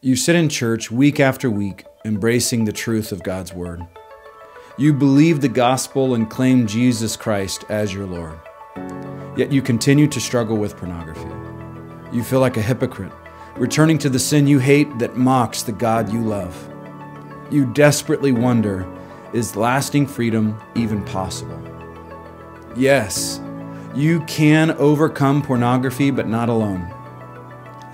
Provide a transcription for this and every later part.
You sit in church week after week, embracing the truth of God's Word. You believe the gospel and claim Jesus Christ as your Lord. Yet you continue to struggle with pornography. You feel like a hypocrite, returning to the sin you hate that mocks the God you love. You desperately wonder, is lasting freedom even possible? Yes, you can overcome pornography, but not alone.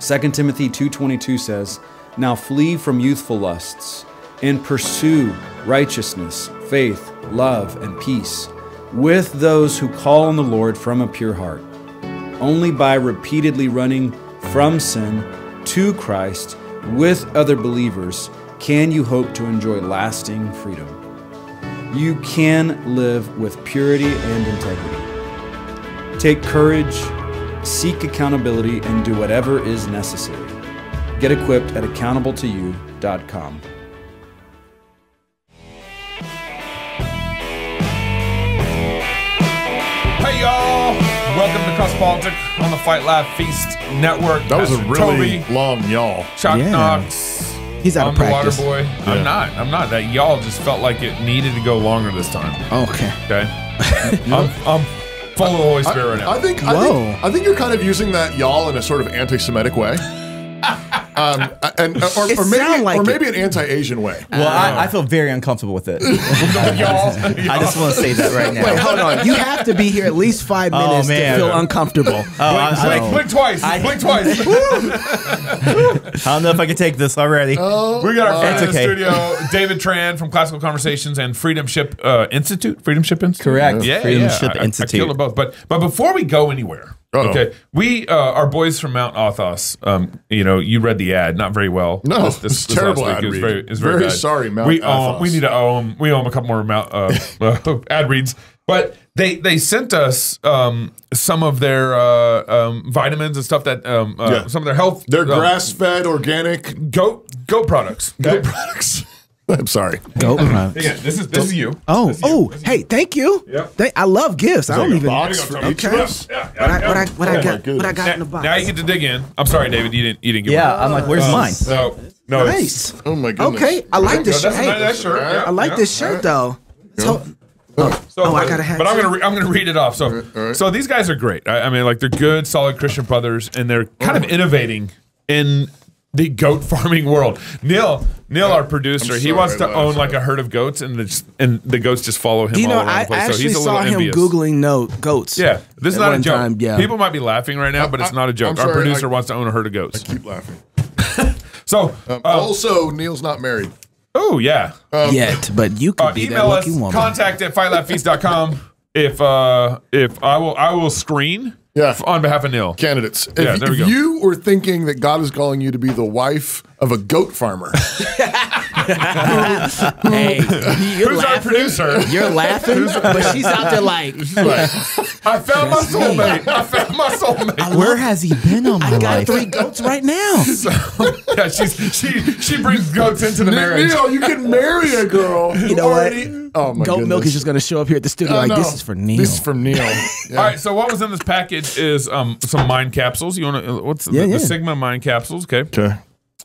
2 Timothy 2:22 says, "Now flee from youthful lusts and pursue righteousness, faith, love, and peace with those who call on the Lord from a pure heart. Only by repeatedly running from sin to Christ with other believers can you hope to enjoy lasting freedom. You can live with purity and integrity. Take courage, seek accountability, and do whatever is necessary. Get equipped at accountable2you.com. Hey y'all! Welcome to CrossPolitic on the Fight Laugh Feast Network. That was Pastor a really Toby, long y'all. Chuck Yeah. Knox. He's out I'm of practice. the water boy. Yeah. I'm not. That y'all just felt like it needed to go longer this time. Okay. Okay? I'm full of the Holy Spirit right now. I think you're kind of using that y'all in a sort of anti-Semitic way. Or maybe an anti-Asian way. Well, I feel very uncomfortable with it. Y'all. I just want to say that right now. Wait, hold on. You have to be here at least 5 minutes to man. feel uncomfortable. Blink twice. Blink twice. I don't know if I can take this already. We got our friend in the okay. studio, David Tran from Classical Conversations and Freedom Ship Institute. Freedom Ship Institute? Correct. Yeah, Freedom yeah. Ship I Institute. killed them both. But before we go anywhere, okay, we our boys from Mount Athos. You read the ad, not very well. No, this it's terrible last ad week. read. It was very bad. Sorry, Mount we Athos. we need to owe them. We owe them a couple more Mount ad reads. But they sent us some of their vitamins and stuff that some of their health. They're grass-fed, organic goat products. goat products. I'm sorry. Go. Again, this is you. Hey, thank you. Yep. I love gifts. I don't Like a even. box for each of Okay. us? What I got in the box? Now you get to dig in. I'm sorry, David. You didn't give Yeah, me. I'm like, where's mine? No, no. Nice. Oh my goodness. Okay, I like this shirt. That's a nice shirt. Yeah, I like yeah, this shirt though. So, So, I got a hat But I'm too. gonna read it off. So, right. so these guys are great. I mean, like they're good, solid Christian brothers, and they're kind of innovating in the goat farming world. Neil, our producer, he sorry, wants to I own laughed. like a herd of goats, and the goats just follow him. do you know? all around I the place. So actually he's a little saw him envious. googling goats. Yeah, this is at not a one joke. time, yeah. People might be laughing right now, but it's not a joke. I'm Our sorry, producer wants to own a herd of goats. Keep laughing. So, Also, Neil's not married. oh yeah. Yet, but you could be that Email us lucky woman. contact@fightlaughfeast.com if I will screen on behalf of Neil. Candidates. Yeah, there we go. If you were thinking that God is calling you to be the wife of a goat farmer, Hey, you're Who's our laughing. producer? You're laughing, but she's out there like, I found my soulmate. I found my soulmate. Where has he been all my I got life? 3 goats right now. Yeah, she brings goats into the marriage. Neil, you can marry a girl. You know what? Oh my Goat goodness. milk is just going to show up here at the studio like, No, this is for Neil. This is from Neil. Yeah. All right, so what was in this package is some mind capsules. You want to? What's the Sigma mind capsules? Okay. Okay.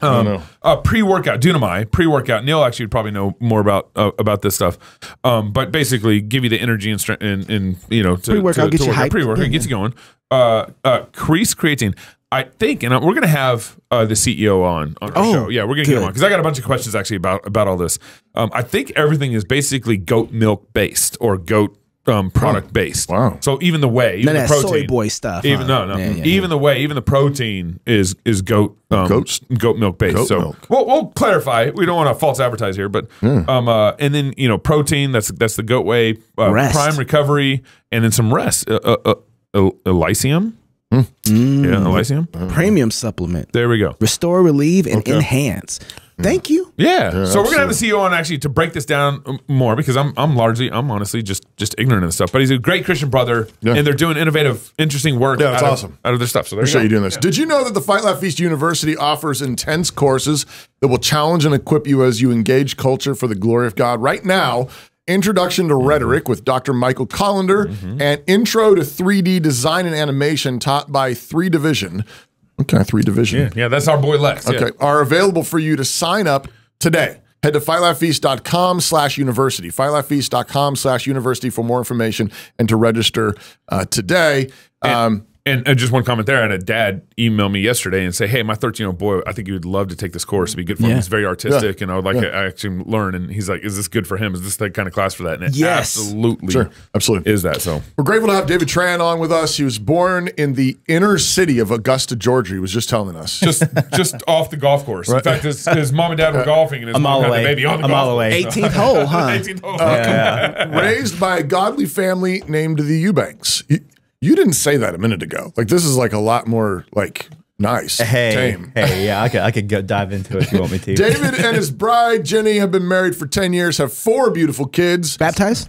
I don't know. Pre-workout, Dunamai, pre-workout. Neil actually would probably know more about this stuff, but basically give you the energy and strength and to Pre-workout gets you work out. hyped. Pre-workout gets you going. Creatine. I think, and we're gonna have the CEO on our show. Yeah, we're gonna get him on because I got a bunch of questions actually about all this. I think everything is basically goat milk based or goat product based. Wow. So even the whey, even None the of that protein, soy boy stuff. even huh? no, Yeah. even the whey, even the protein is goat milk based. Goat So milk. we'll clarify. We don't want to false advertise here, but and then protein. That's the goat whey, Rest. prime recovery, and then some rest. Elysium. Yeah, Elysium. Premium supplement. There we go. Restore, relieve, and enhance. Thank you. Yeah. So we're gonna have the CEO on actually to break this down more because I'm honestly just ignorant of this stuff. But he's a great Christian brother, and they're doing innovative, interesting work. Yeah, that's awesome. Out of their stuff. So there Appreciate you doing this. Did you know that the Fight Laugh Feast University offers intense courses that will challenge and equip you as you engage culture for the glory of God? Right now, Introduction to Rhetoric with Dr. Michael Collender and Intro to 3D Design and Animation taught by 3 Division Okay, 3 division. Yeah, that's our boy Lex. Okay, are available for you to sign up today. Head to fightlaughfeast.com/university, fightlaughfeast.com/university for more information and to register today. And just one comment there. I had a dad email me yesterday and say, hey, my 13-year-old boy, I think he would love to take this course. It'd be good for him. He's very artistic, and I would like to actually learn. And he's like, is this good for him? Is this the kind of class for that? And it absolutely is that. So we're grateful to have David Tran on with us. He was born in the inner city of Augusta, Georgia. He was just telling us. Just off the golf course. Right. In fact, his mom and dad were golfing, and his mom had the baby on the golf course. 18th hole, huh? 18th hole. Raised by a godly family named the Eubanks. You didn't say that a minute ago. Like, this is like a lot more like nice, tame. Yeah, I could go dive into it if you want me to. David and his bride, Jenny, have been married for 10 years, have 4 beautiful kids. Baptized?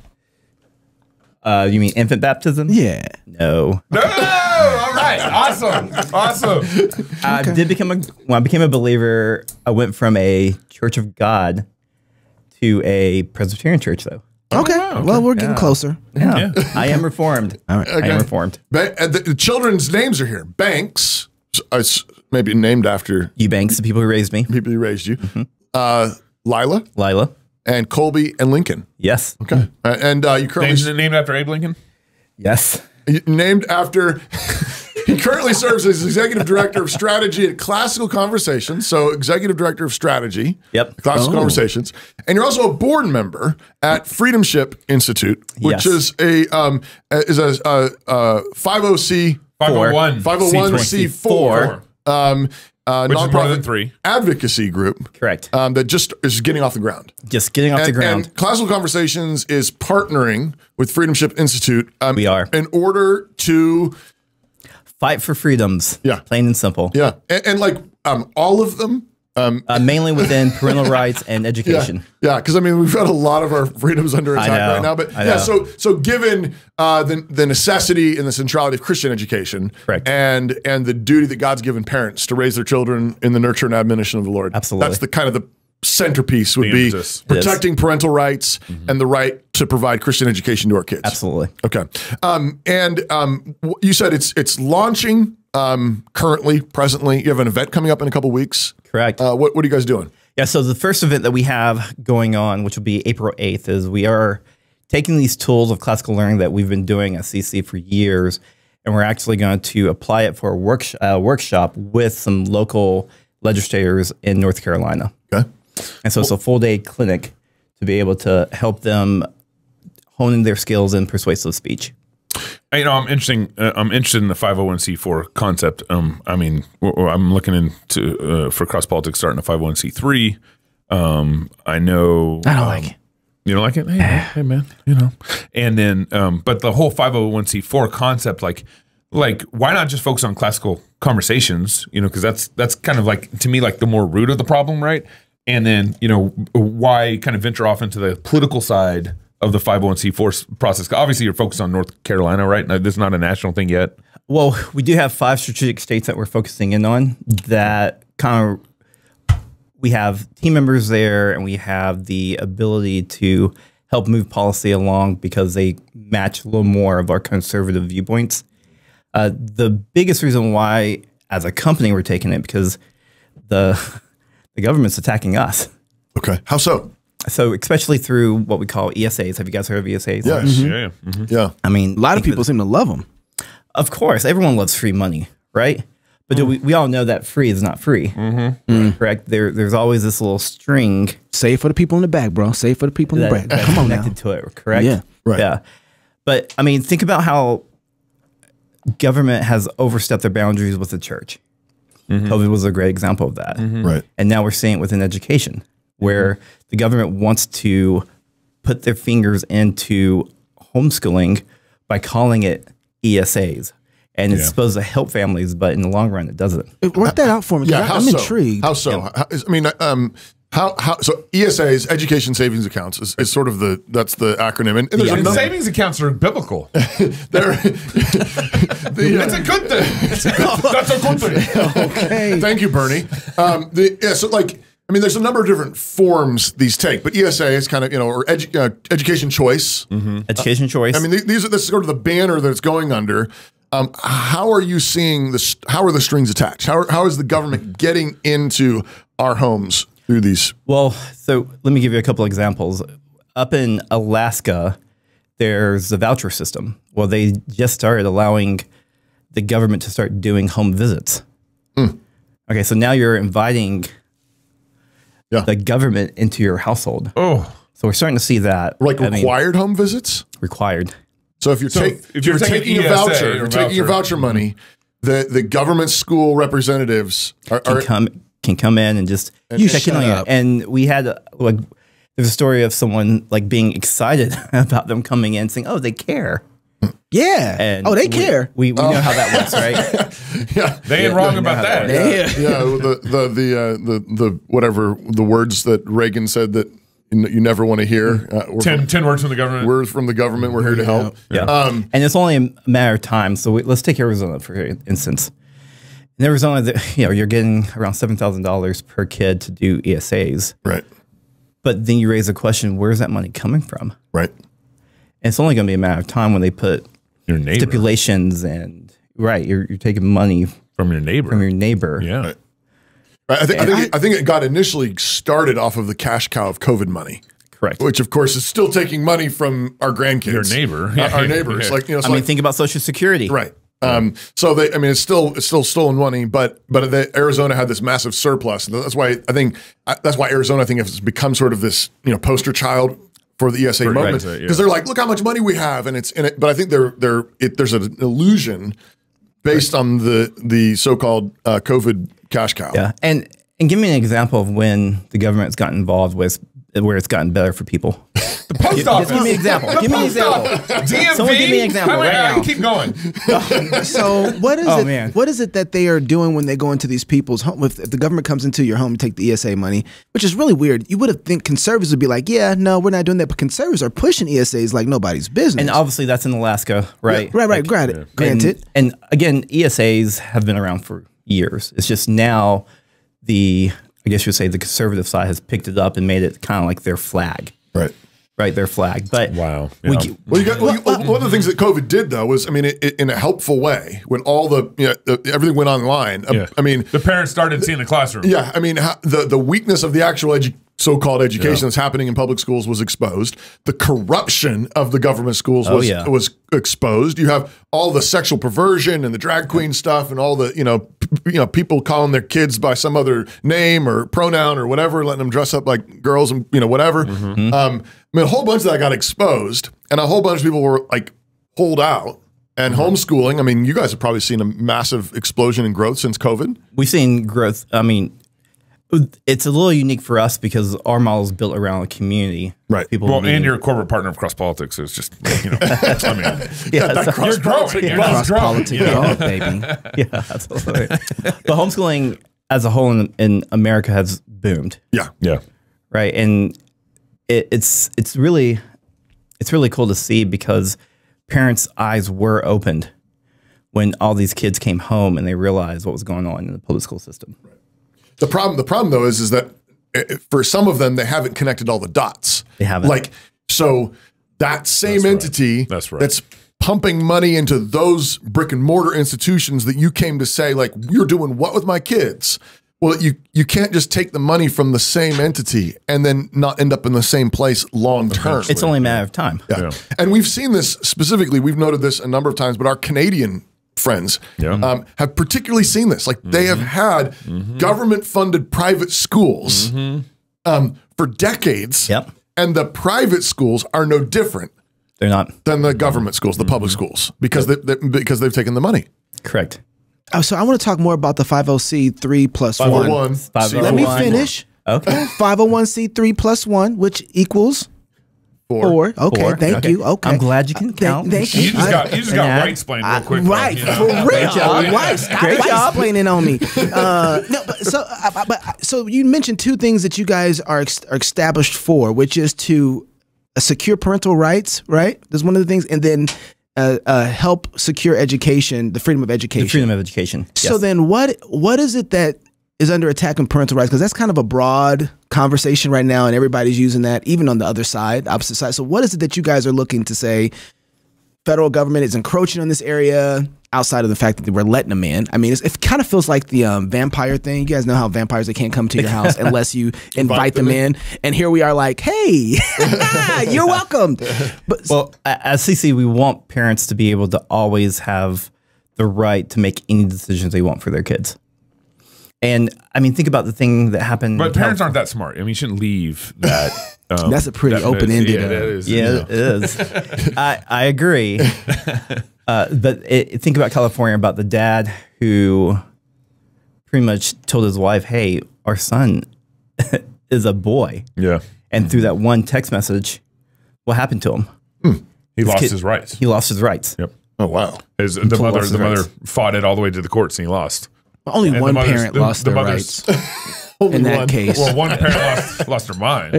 You mean infant baptism? Yeah. No. No! All right. Awesome. I did become when I became a believer, I went from a Church of God to a Presbyterian church, though. Okay. Wow, well, we're getting closer. Yeah. I am reformed. All right. I am reformed. The children's names are here. Banks, maybe named after Eubanks, the people who raised me. people who raised you. Lila, and Colby and Lincoln. Yes. Okay. And you currently Named after Abe Lincoln? Yes. named after. He currently serves as executive director of strategy at Classical Conversations. So, executive director of strategy. Yep. Classical Conversations, and you're also a board member at Freedomship Institute, which is a 50C 501c4 which is more than 3 advocacy group. Correct. That just is getting off the ground. Just getting off the ground. And Classical Conversations is partnering with Freedomship Institute. We are. In order to fight for freedoms. Yeah. Plain and simple. Yeah. And like all of them. Mainly within parental rights and education. Yeah, because I mean we've got a lot of our freedoms under attack right now. But yeah, so given the necessity and the centrality of Christian education, correct, and the duty that God's given parents to raise their children in the nurture and admonition of the Lord, absolutely, that's the kind of the centerpiece would be protecting parental rights and the right to provide Christian education to our kids. Absolutely. Okay. You said it's launching currently, presently. You have an event coming up in a couple weeks. Correct. What are you guys doing? Yeah, so the first event that we have going on, which will be April 8th, is we are taking these tools of classical learning that we've been doing at CC for years, and we're actually going to apply it for a workshop with some local legislators in North Carolina. Okay. And so it's a full-day clinic to be able to help them hone in their skills in persuasive speech. You know, I'm interested in the 501c4 concept. I mean, I'm looking into for CrossPolitic starting a 501c3. I know I don't like it. You don't like it? Hey, man, you know. And then, but the whole 501c4 concept, like why not just focus on classical conversations? You know, because that's kind of like, to me, like the more root of the problem, right? And then, you know, why kind of venture off into the political side of the 501c4 process? Obviously, you're focused on North Carolina, right? This is not a national thing yet. Well, we do have 5 strategic states that we're focusing in on that kind of, we have team members there and we have the ability to help move policy along because they match a little more of our conservative viewpoints. The biggest reason why, as a company, we're taking it because the government's attacking us. Okay. How so? So especially through what we call ESAs. Have you guys heard of ESAs? Yes. Yeah. I mean, a lot of people seem to love them. Of course. Everyone loves free money, right? But we all know that free is not free. Correct? There's always this little string. Save for the people in the back, bro. Save for the people in the back. Come on now. Connected to it, correct? Yeah. Right. Yeah. But, I mean, think about how government has overstepped their boundaries with the church. COVID was a great example of that. Right. And now we're seeing it within education, where the government wants to put their fingers into homeschooling by calling it ESAs. And it's supposed to help families, but in the long run, it doesn't. Work that out for me. Yeah, I'm intrigued. How so? Yeah. I mean, so ESAs, education savings accounts, is sort of that's the acronym. And there's And savings accounts are biblical. it's a good thing. That's a good thing. Okay. Thank you, Bernie. So like, I mean, there's a number of different forms these take, but ESA is kind of, you know, or education choice. Education choice. I mean, this is sort of the banner that it's going under. How are you seeing this? How are the strings attached? How is the government getting into our homes through these? Well, so let me give you a couple examples. Up in Alaska, there's a voucher system. Well, they just started allowing the government to start doing home visits. Okay, so now you're inviting the government into your household. Oh, so we're starting to see that. Like required home visits? Required. So if you're, taking a voucher, you're taking your voucher money, the government school representatives can come in and just check in on you. And we had there's a story of someone like being excited about them coming in, saying, "Oh, they care." Yeah. And they care. We know how that works, right? Yeah, they ain't wrong about that. Yeah. The whatever the words that Reagan said that you never want to hear. 10 words from the government. Words from the government. We're here to help. Yeah. And it's only a matter of time. So let's take Arizona for instance. In Arizona, you're getting around $7,000 per kid to do ESAs. Right. But then you raise the question, where's that money coming from? Right. And it's only going to be a matter of time when they put your neighbor stipulations and you're taking money from your neighbor. Yeah. Right. I think it got initially started off of the cash cow of COVID money. Correct. Which of course is still taking money from our grandkids. Your neighbor. Our neighbors. Yeah. Think about Social Security. Right. So it's still stolen money, but Arizona had this massive surplus. That's why Arizona has become sort of this poster child for the ESA movement, because they're like, look how much money we have, and it's in it. But I think there's an illusion based on the so-called COVID cash cow. Yeah, and give me an example of when the government's gotten involved with where it's gotten better for people. The post office. Just give me an example. Give me an example. DMV. Someone give me an example right now. Keep going. So what is it? What is it that they are doing when they go into these people's home? If the government comes into your home and take the ESA money, which is really weird. You would have think conservatives would be like, yeah, no, we're not doing that. But conservatives are pushing ESAs like nobody's business. And obviously that's in Alaska, right? Yeah, right. Granted. And again, ESAs have been around for years. It's just now I guess you'd say the conservative side has picked it up and made it kind of like their flag. Right, their flag. But wow. Yeah. One of the things that COVID did though was, it in a helpful way, when all everything went online. The parents started seeing the classroom. Yeah, the weakness of the actual so-called education that's happening in public schools was exposed. The corruption of the government schools was exposed. You have all the sexual perversion and the drag queen stuff, and all the people calling their kids by some other name or pronoun or whatever, letting them dress up like girls and whatever. A whole bunch of that got exposed, and a whole bunch of people were like pulled out. And homeschooling, you guys have probably seen a massive explosion in growth since COVID. We've seen growth. It's a little unique for us because our model is built around a community. Right. And you're a corporate partner of CrossPolitic, so it's just, you're growing. CrossPolitic, baby. Yeah, absolutely. But homeschooling as a whole in America has boomed. Yeah. Right. And it's really cool to see, because parents' eyes were opened when all these kids came home and they realized what was going on in the public school system. Right. The problem though is that for some of them, they haven't connected all the dots. They haven't. So that same entity that's pumping money into those brick and mortar institutions that you came to say, like, you're doing what with my kids? Well, you can't just take the money from the same entity and then not end up in the same place long term. It's only a matter of time. Yeah. And we've seen this specifically. We've noted this a number of times, but our Canadian friends have particularly seen this. Like, they have had government-funded private schools for decades, and the private schools are no different. They're not than the government schools, the public schools, because they've taken the money. Correct. So I want to talk more about the 50C3 plus 1. 501. Let me finish. Okay. 501C3 plus 1, which equals 4. Okay, thank you. Okay, I'm glad you can count. Thank you. You just got right explained real quick. Right, for real. Great job. Great job explaining on me. So you mentioned two things that you guys are established for, which is to secure parental rights, right? That's one of the things, and then help secure education, the freedom of education. The freedom of education. So then what is it that is under attack on parental rights? Because that's kind of a broad conversation right now, and everybody's using that, even on the other side, opposite side. So what is it that you guys are looking to say, federal government is encroaching on this area outside of the fact that we're letting them in. I mean, it kind of feels like the vampire thing. You guys know how vampires, they can't come to your house unless you invite them in. And here we are like, hey, you're welcome. But, well, as CC, we want parents to be able to always have the right to make any decisions they want for their kids. And I mean, think about the thing that happened. But parents aren't that smart. I mean, you shouldn't leave that. That's a pretty open-ended. Yeah, that is. Yeah, it is. I agree. But think about California, about the dad who pretty much told his wife, hey, our son is a boy. Yeah. And through that one text message, what happened to him? He lost his rights. He lost his rights. Yep. Oh, wow. The mother fought it all the way to the courts and he lost. Only one parent lost their rights. In that case. Well, one parent lost her mind.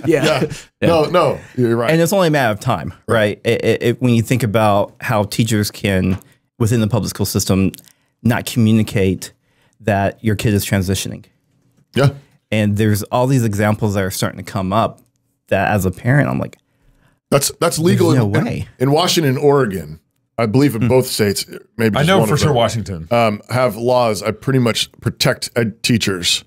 Yeah. No, you're right. And it's only a matter of time, right? When you think about how teachers can, within the public school system, not communicate that your kid is transitioning. Yeah. And there's all these examples that are starting to come up that as a parent, I'm like, that's legal no way. In Washington, Oregon. I believe in both states, maybe I just know one for of sure them, Washington have laws that pretty much protect teachers.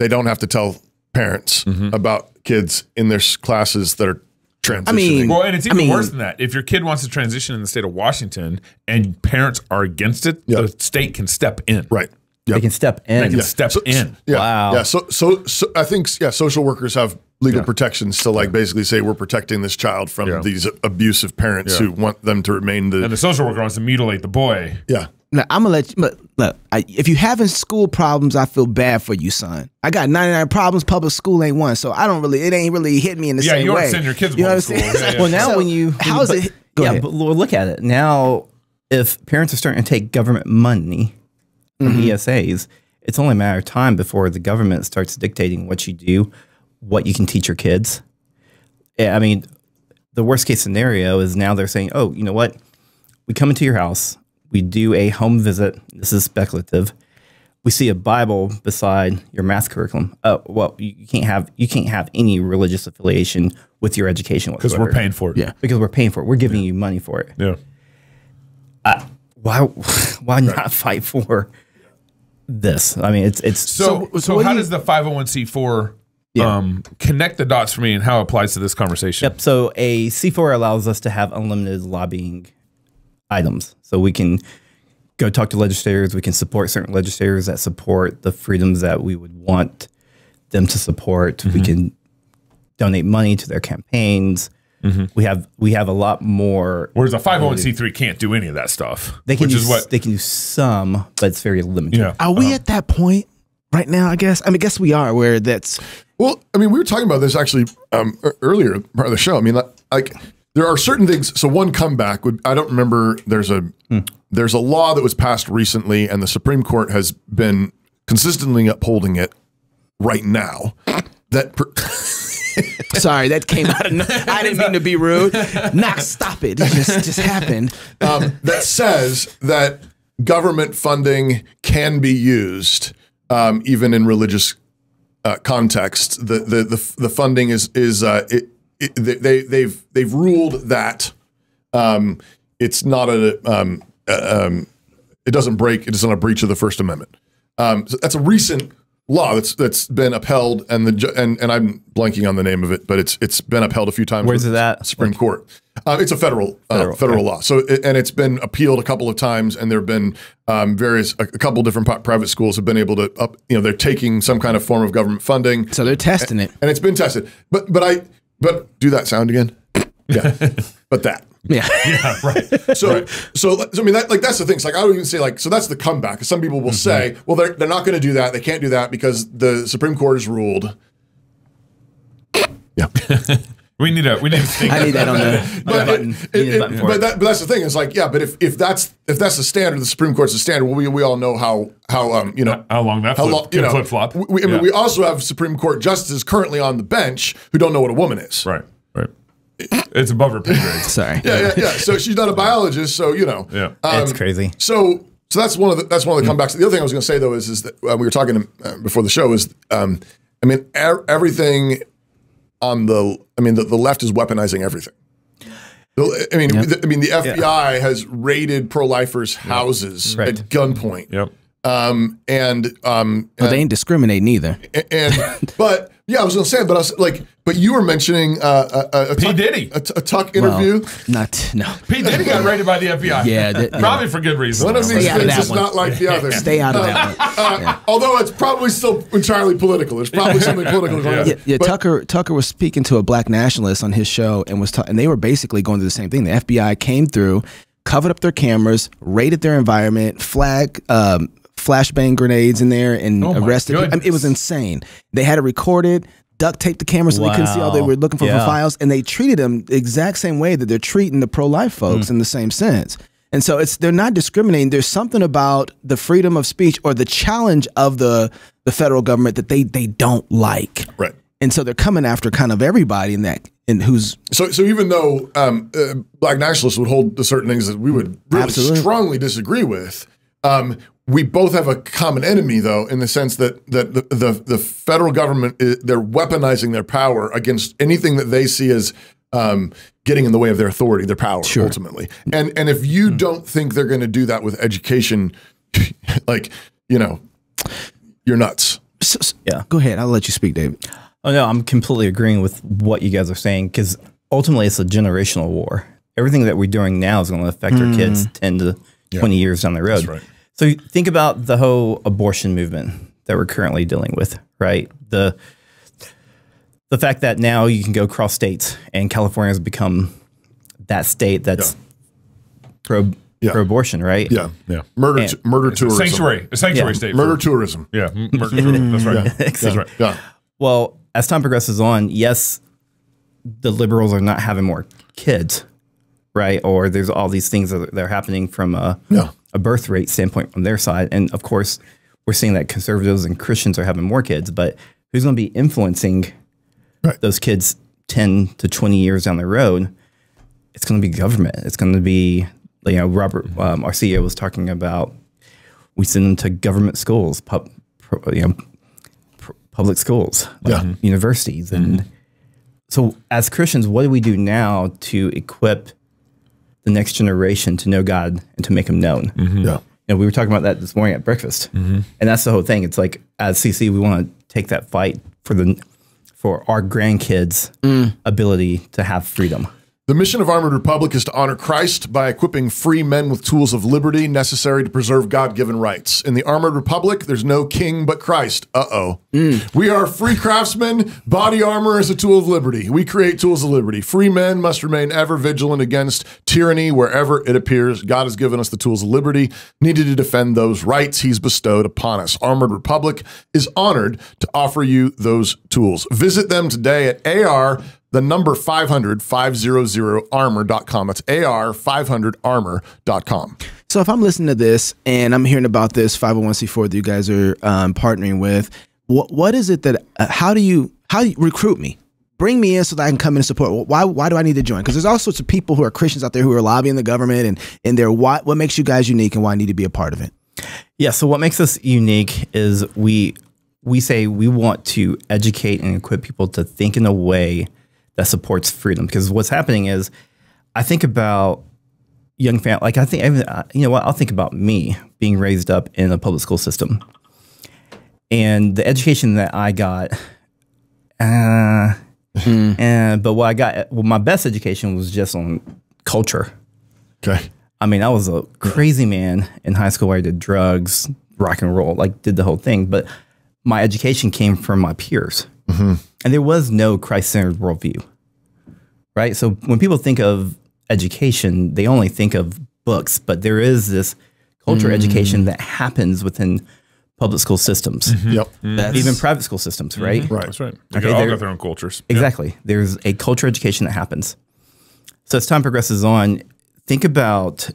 They don't have to tell parents about kids in their classes that are transitioning. I mean, well, and it's even worse than that. If your kid wants to transition in the state of Washington and parents are against it, the state can step in. Right. They can step in. They can step in. Yeah. Wow. Yeah. So I think social workers have legal protections to like basically say we're protecting this child from these abusive parents who want them to remain and the social worker wants to mutilate the boy. Yeah. Now, I'm going to let you, look, if you having school problems, I feel bad for you, son. I got 99 problems, public school ain't one. So it ain't really hit me in the same way. Yeah, you want to send your kids to public school. Well, now how's it? Go ahead. But look at it. Now, if parents are starting to take government money from ESAs, it's only a matter of time before the government starts dictating what you do, what you can teach your kids. I mean, the worst case scenario is now they're saying, oh, you know what? We come into your house, we do a home visit. This is speculative. We see a Bible beside your math curriculum. Well, you can't have any religious affiliation with your education whatsoever. Because we're paying for it. Yeah, because we're paying for it. We're giving you money for it. Yeah. Why not fight for this? I mean, it's so how does the 501c4 connect the dots for me and how it applies to this conversation? Yep. So a C4 allows us to have unlimited lobbying items. So we can go talk to legislators. We can support certain legislators that support the freedoms that we would want them to support. We can donate money to their campaigns. We have a lot more. Whereas a 501c3 can't do any of that stuff. They can do some, but it's very limited. Yeah. Are we at that point right now? I guess we are where that's. Well, I mean, we were talking about this actually earlier part of the show. I mean, like there are certain things. So one comeback would, I don't remember. There's a law that was passed recently, and the Supreme Court has been consistently upholding it right now. Sorry, that came out of. I didn't mean to be rude. Stop it! It just happened. That says that government funding can be used even in religious contexts. The funding they've ruled that it's not it doesn't break. It is not a breach of the First Amendment. So that's a recent law that's been upheld, and I'm blanking on the name of it, but it's been upheld a few times. Where's it at? Supreme Court. It's a federal law. So and it's been appealed a couple of times, and there have been a couple different private schools have been able to they're taking some kind of form of government funding. So they're testing it, and it's been tested. But do that sound again? Yeah, but that. Yeah. Yeah, right. So I mean, that's the thing. It's like, I would even say, like, so that's the comeback. Some people will say, well, they're not going to do that. They can't do that because the Supreme Court has ruled. Yeah. We need a thing. I need that on the button. But that's the thing. It's like, yeah, but if that's the standard, the Supreme Court's the standard. Well, we all know how long that flip flop. We also have Supreme Court justices currently on the bench who don't know what a woman is. Right. It's above her pay grade. Sorry. Yeah. So she's not a biologist. So Yeah. It's crazy. So that's one of the comebacks. The other thing I was going to say though is that we were talking before the show is everything on the left is weaponizing everything. I mean, the FBI has raided pro-lifers' houses at gunpoint. Yep. They ain't discriminating either. But I was gonna say, but I was like, but you were mentioning P. Diddy, a Tuck interview. No. P. Diddy got raided by the FBI. Yeah, probably for good reason. One of these things is not like the other. Stay out of that one. Although it's probably still entirely political. There's probably something political going on. Yeah, Tucker was speaking to a black nationalist on his show and and they were basically going through the same thing. The FBI came through, covered up their cameras, raided their environment, flashbang grenades in there, and arrested people. I mean, it was insane. They had it recorded, duct taped the cameras so they couldn't see all they were looking for files, and they treated them the exact same way that they're treating the pro-life folks in the same sense. And so they're not discriminating. There's something about the freedom of speech or the challenge of the federal government that they don't like. Right. And so they're coming after kind of everybody in that. And who's so even though black nationalists would hold to certain things that we would really strongly disagree with, we both have a common enemy, though, in the sense that the federal government they're weaponizing their power against anything that they see as getting in the way of their authority, their power, ultimately. And if you don't think they're going to do that with education, like, you're nuts. Go ahead. I'll let you speak, David. Oh no, I'm completely agreeing with what you guys are saying, because ultimately it's a generational war. Everything that we're doing now is going to affect our kids 10 to 20 years down the road. That's right. So think about the whole abortion movement that we're currently dealing with, right? The fact that now you can go cross states, and California has become that state that's pro-abortion, right? Yeah. Murder tourism. A sanctuary state. Murder tourism. Yeah. Murder tourism. That's right. Exactly. That's right. Yeah. Well, as time progresses on, yes, the liberals are not having more kids, right? Or there's all these things that are happening from a birth rate standpoint from their side. And of course, we're seeing that conservatives and Christians are having more kids, but who's going to be influencing those kids 10 to 20 years down the road? It's going to be government. It's going to be, Robert, our CEO was talking about, we send them to government schools, public schools, universities. And so as Christians, what do we do now to equip the next generation to know God and to make him known? We were talking about that this morning at breakfast. And that's the whole thing. It's like, as CC, we want to take that fight for our grandkids' ability to have freedom. The mission of Armored Republic is to honor Christ by equipping free men with tools of liberty necessary to preserve God-given rights. In the Armored Republic, there's no king but Christ. We are free craftsmen. Body armor is a tool of liberty. We create tools of liberty. Free men must remain ever vigilant against tyranny wherever it appears. God has given us the tools of liberty needed to defend those rights he's bestowed upon us. Armored Republic is honored to offer you those tools. Visit them today at AR500-armor.com. That's AR500armor.com. So if I'm listening to this and I'm hearing about this 501c4 that you guys are partnering with, what is it that, how do you recruit me? Bring me in so that I can come in and support. Why do I need to join? Because there's all sorts of people who are Christians out there who are lobbying the government, and what makes you guys unique and why I need to be a part of it? Yeah, so what makes us unique is we say we want to educate and equip people to think in a way that supports freedom. Because what's happening is, I think about young family. Like I'll think about me being raised up in a public school system, and the education that I got. But what I got, my best education was just on culture. Okay. I mean, I was a crazy man in high school where I did drugs, rock and roll, did the whole thing. But my education came from my peers. And there was no Christ-centered worldview, right? So when people think of education, they only think of books, but there is this culture education that happens within public school systems. Even private school systems, right? Right. That's right. They all got their own cultures. Exactly. There's a culture education that happens. So as time progresses on, think about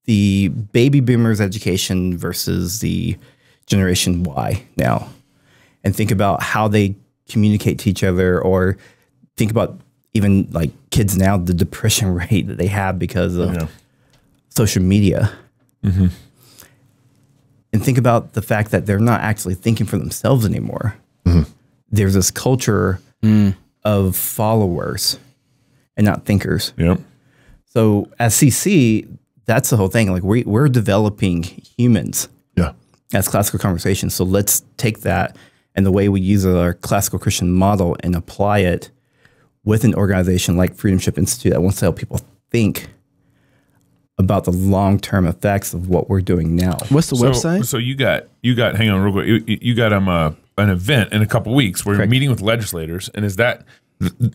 the baby boomers education versus the Generation Y now. And think about how they communicate to each other, or think about even kids now, the depression rate that they have because of social media. And think about the fact that they're not actually thinking for themselves anymore. There's this culture of followers. and not thinkers. Yep. So as CC, that's the whole thing. Like we're developing humans. Yeah. As classical conversations. So let's take that and the way we use our classical Christian model and apply it with an organization like Freedomship Institute that wants to help people think about the long-term effects of what we're doing now. What's the website? So you got hang on real quick. You got an event in a couple weeks where you're meeting with legislators, and is that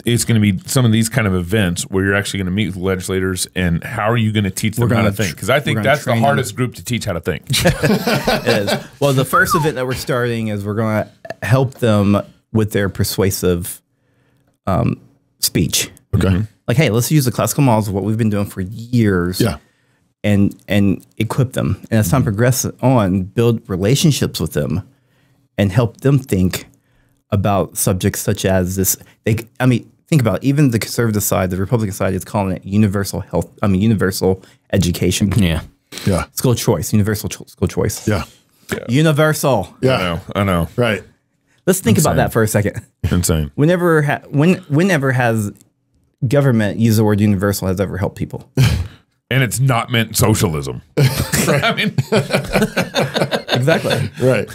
it's going to be some of these kind of events where you're actually going to meet with legislators, and how are you going to teach them how to think? Because I think that's the hardest group to teach how to think. It is. Well, the first event that we're starting is we're going to help them with their persuasive speech. Okay. Like, hey, let's use the classical models of what we've been doing for years. Yeah. And equip them. And as time progresses on, build relationships with them and help them think about subjects such as this. Think about it, even the conservative side, the Republican side is calling it universal education. Yeah. Yeah. School choice, universal school choice. Yeah. Universal. Yeah. I know. Right. Let's think about that for a second. Insane. Whenever has government used the word universal has ever helped people? And it's not meant socialism. I mean, Exactly. Right.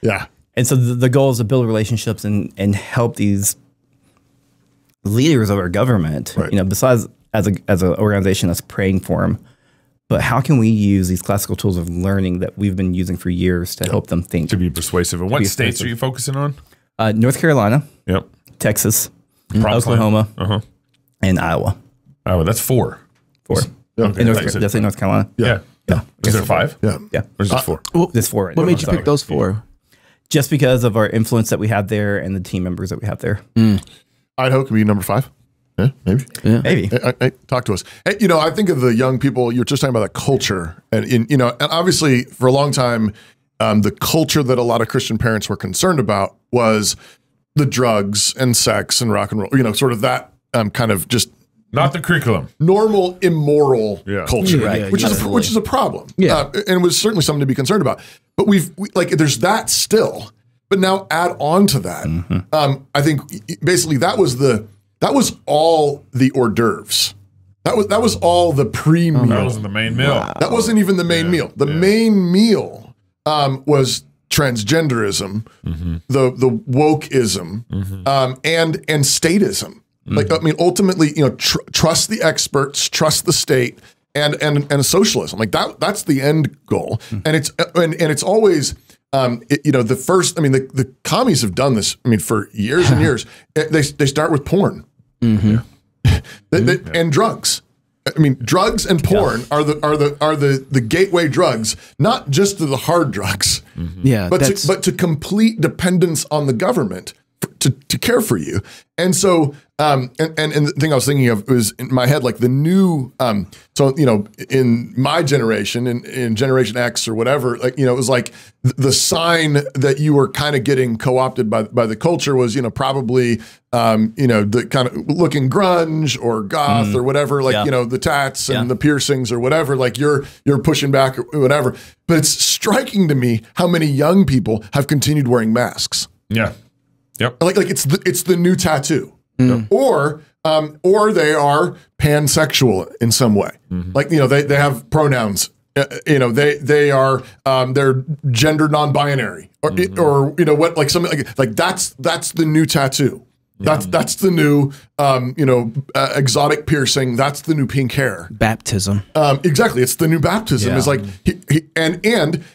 Yeah. And so the goal is to build relationships and help these leaders of our government, Right. Besides as an organization that's praying for them, but how can we use these classical tools of learning that we've been using for years to help them think? to be persuasive. And what states are you focusing on? North Carolina, Yep. Texas, Prompt Oklahoma, Uh-huh. and Iowa. Oh, that's 4. Okay. In Did I say North Carolina? Yeah. Yeah. Is there 5? Yeah. Yeah. Or is it 4? There's 4 right What now. made you pick those 4? Just because of our influence that we have there and the team members that we have there. Idaho could be number 5. Yeah, maybe. Yeah. Maybe. Hey, talk to us. Hey, I think of the young people. You're just talking about that culture, and obviously for a long time, the culture that a lot of Christian parents were concerned about was the drugs and sex and rock and roll. Sort of that kind of just Not the curriculum. normal immoral culture, Yeah, which is a problem. Yeah. And was certainly something to be concerned about. But there's that still. But now add on to that. I think basically that was all the hors d'oeuvres. That was all the pre-meal. That wasn't the main meal. Wow. That wasn't even the main meal. The main meal was transgenderism, the wokeism, and statism. Ultimately, trust the experts, trust the state, and socialism. Like that's the end goal. And it's always. The first. The commies have done this. For years and years. They start with porn, and drugs. Drugs and porn are the gateway drugs, not just to the hard drugs, but to complete dependence on the government to care for you. And so, and the thing I was thinking of was in my head, like the new, in my generation, in Generation X or whatever, it was like the sign that you were kind of getting co-opted by the culture was, probably, the kind of looking grunge or goth or whatever, the tats and the piercings or whatever, like you're pushing back or whatever. But it's striking to me how many young people have continued wearing masks. Yeah. Yep. Like it's the new tattoo, or they are pansexual in some way. They have pronouns. They are they're gender non-binary, or something like that's the new tattoo. That's the new exotic piercing. That's the new pink hair. Baptism. Exactly. It's the new baptism. Yeah. It's like and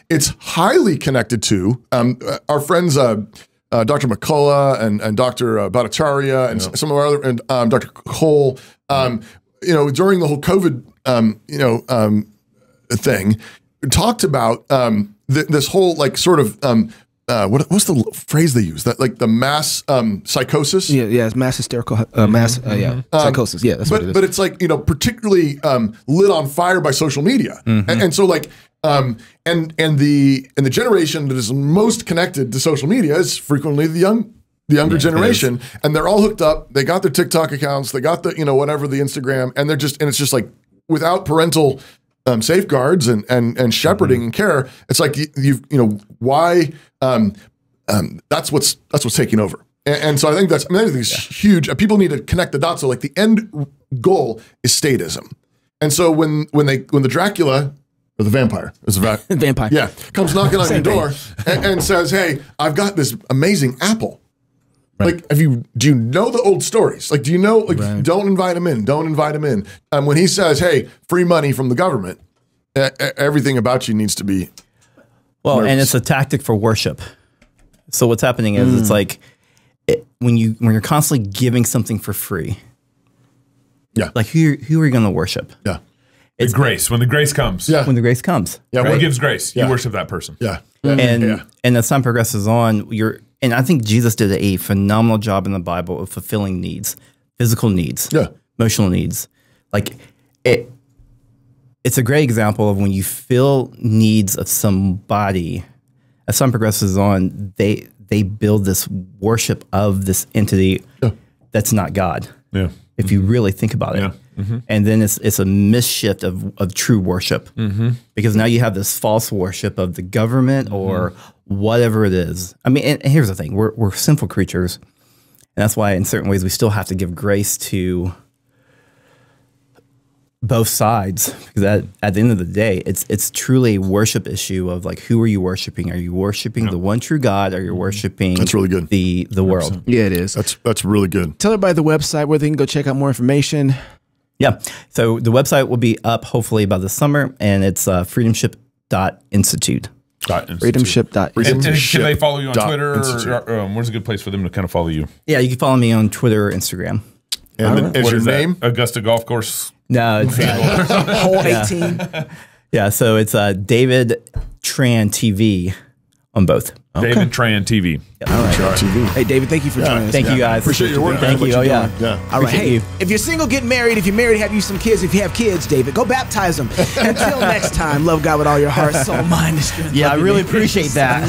it's highly connected to our friends. Dr. McCullough and Dr. Bhattacharya and some of our other, and Dr. Cole, during the whole COVID, thing, talked about this whole sort of what's the phrase they use? That the mass psychosis. Yeah, it's mass hysterical psychosis. Yeah, that's what it is. But it's particularly lit on fire by social media, and so and the generation that is most connected to social media is frequently the younger generation, and they're all hooked up. They got their TikTok accounts, they got the whatever, the Instagram, and it's just like without parental safeguards and shepherding and care. It's like why that's what's taking over. And so I think that's huge. People need to connect the dots. So like the end goal is statism. And so when the Dracula or the vampire, vampire, yeah, comes knocking on your door and says, "Hey, I've got this amazing apple." Right. Like, do you know the old stories? Like, do you know, like, don't invite him in, don't invite him in. When he says, "Hey, free money from the government," everything about you needs to be. Well, nervous. And it's a tactic for worship. So what's happening is it's like when you're constantly giving something for free. Yeah. Like who are you going to worship? Yeah. It's grace. When the grace comes. Yeah. When the grace comes. Yeah. God gives grace. You worship that person. Yeah. And as time progresses on, and I think Jesus did a phenomenal job in the Bible of fulfilling needs, physical needs, emotional needs. Like it's a great example of when you fill needs of somebody, as time progresses on, they build this worship of this entity that's not God. Yeah. If you really think about it. Yeah. Mm-hmm. And then it's a misshift of true worship. Because now you have this false worship of the government or whatever it is. I mean, and here's the thing. We're sinful creatures. And that's why in certain ways we still have to give grace to both sides. Because at the end of the day, it's truly a worship issue of like, who are you worshiping? Are you worshiping the one true God? Or are you worshiping that's really good. the world? Yeah, it is. That's really good. Tell everybody the website where they can go check out more information. Yeah. So the website will be up hopefully by the summer, and it's freedomship.institute. Freedomship.institute. And can they follow you on Twitter? Or, where's a good place for them to kind of follow you? Yeah, you can follow me on Twitter or Instagram. And is your name? Augusta Golf Course? No, it's Hole 18. Yeah, so it's David Tran TV on both. David Tran TV. All right. TV. Hey, David, thank you for joining us. Thank you, guys. Appreciate your work. Thank you. Oh, yeah. All right. Hey, if you're single, get married. If you're married, have you some kids. If you have kids, David, go baptize them. Until next time, love God with all your heart, soul, mind, and strength. Yeah, I really appreciate that.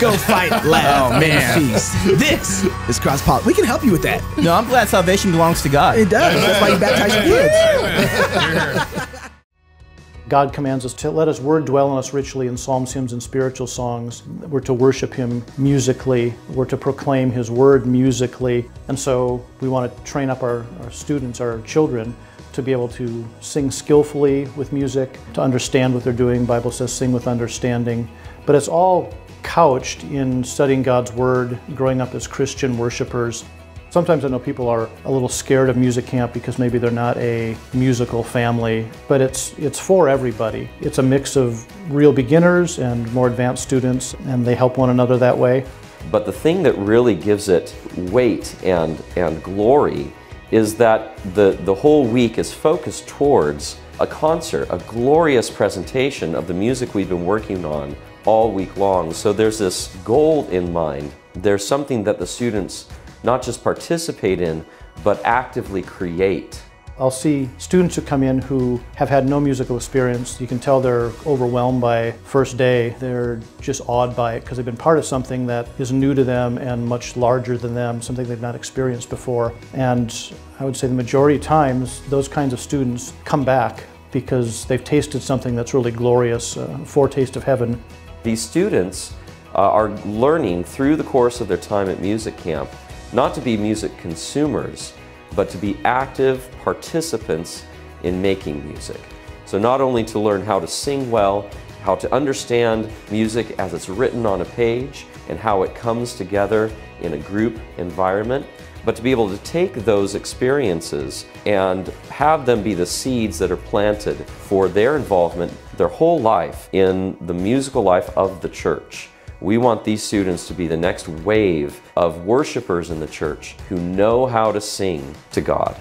Go fight, laugh, and feast. This is CrossPolitic. We can help you with that. No, I'm glad salvation belongs to God. It does. That's why you baptize your kids. God commands us to let His Word dwell in us richly in psalms, hymns, and spiritual songs. We're to worship Him musically. We're to proclaim His Word musically. And so we want to train up our students, our children, to be able to sing skillfully with music, to understand what they're doing. The Bible says sing with understanding. But it's all couched in studying God's Word, growing up as Christian worshipers. Sometimes I know people are a little scared of music camp because maybe they're not a musical family, but it's for everybody. It's a mix of real beginners and more advanced students, and they help one another that way. But the thing that really gives it weight and glory is that the whole week is focused towards a concert, a glorious presentation of the music we've been working on all week long. So there's this goal in mind. There's something that the students not just participate in, but actively create. I'll see students who come in who have had no musical experience. You can tell they're overwhelmed by first day. They're just awed by it because they've been part of something that is new to them and much larger than them, something they've not experienced before. And I would say the majority of times, those kinds of students come back because they've tasted something that's really glorious, a foretaste of heaven. These students are learning through the course of their time at music camp not to be music consumers, but to be active participants in making music. So not only to learn how to sing well, how to understand music as it's written on a page and how it comes together in a group environment, but to be able to take those experiences and have them be the seeds that are planted for their involvement their whole life in the musical life of the church. We want these students to be the next wave of worshipers in the church who know how to sing to God.